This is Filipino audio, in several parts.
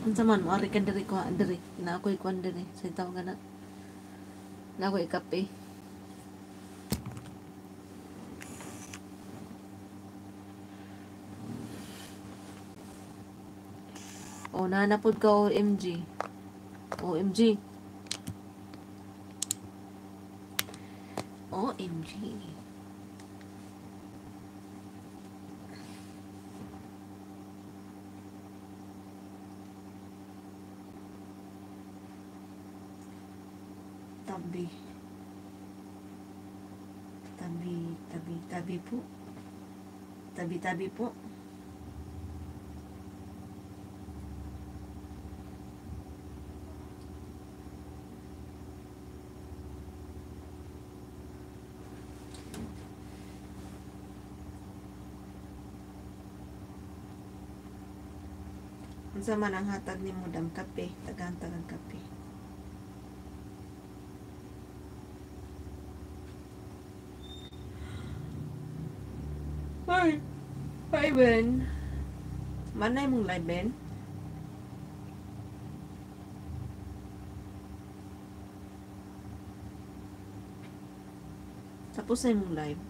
Unsa man mo ari ka diri ko diri na ako'y kuan diri sa taw gana. Na ako'y kape. O nanapod ka OMG. OMG. OMG. Tabi. Tabi po. Tabi po. Unsa man ang hatag nimo dam kape, tagang kape. Hi Ben. Manay mong live Ben? Tapos na mong live.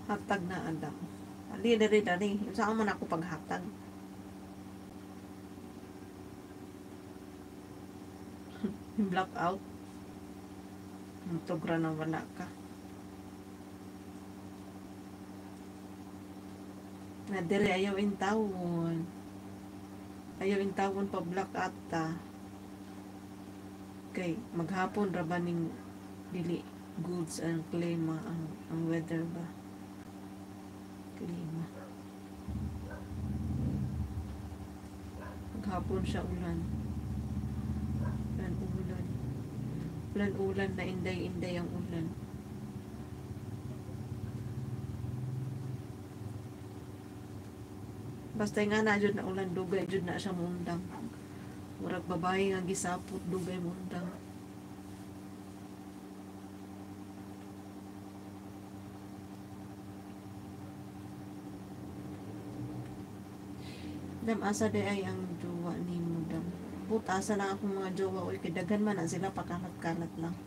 Hatag na adam. Dali. Saan man ako paghatag? Blackout. Mutogra na wala ka. Na dire ayaw in tawon. Ayaw in tawon pa blackout ta. Kay maghapon ra ba ning dili goods ang klima ang weather ba? Klima. Maghapon siya ulan. Ulan na inday ang ulan. Basta nga na jud na ulan, dugay jud na siya mundang. Murag babae nga gisapot, dugay mundang. Dam asa day ay ang jowa ni mo dam. Asa na akong mga jowa oy kidagan man na sila pakalat-kalat lang.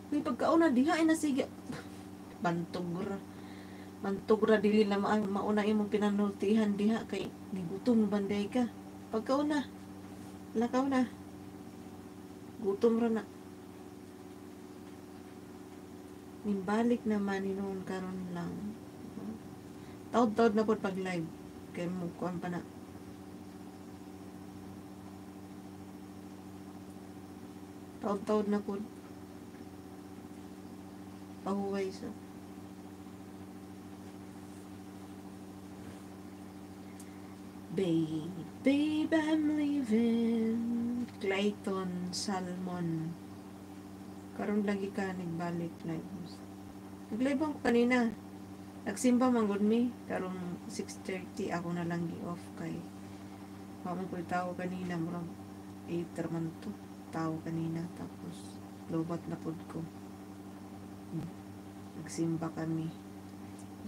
May pagkauna diha ay nasige. Bantog ra dili na mauna imong pinanultihan diha kay gigutom banday ka. Pagkauna. Lakaw na. Gutom ra na. Nimbalik naman noon karon lang. Taod-taod na po pag live. Kaya mo kuhan pa na. Taod-taod na po. Pahuway sa. Babe, I'm leaving. Clayton Salmon. Karon lagi ka nagbalik live. Nag-live ako kanina. Nagsimba manggod mi karong 6:30 ako na lang gi-off kay mamo ko tao kanina murag 8 man to tao kanina tapos lobat na pod ko. Nagsimba kami.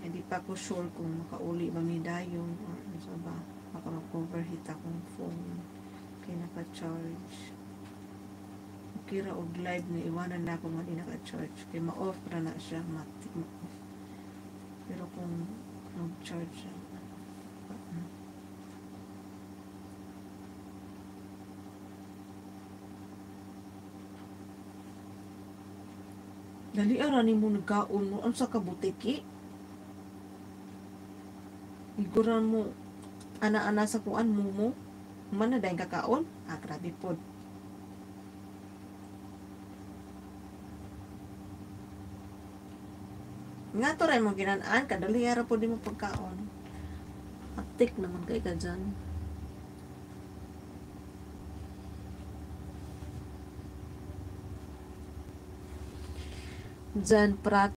Hindi pa ko sure kung makauli ba mi dayon or ano sa ba baka mag-overheat akong phone kay naka-charge. Kira og live na iwanan na ako nga di naka-charge kay ma-off ra na siya matik ma-off. Pero kung mag-charge siya dali arani mo nagkaon mo ang sa kabutiki iguran mo ana-ana sa kuan mo man na dahil kakaon grabe pod nga to rin mo ginanaan kadali ara po di mo pagkaon aptik naman kay ka dyan prat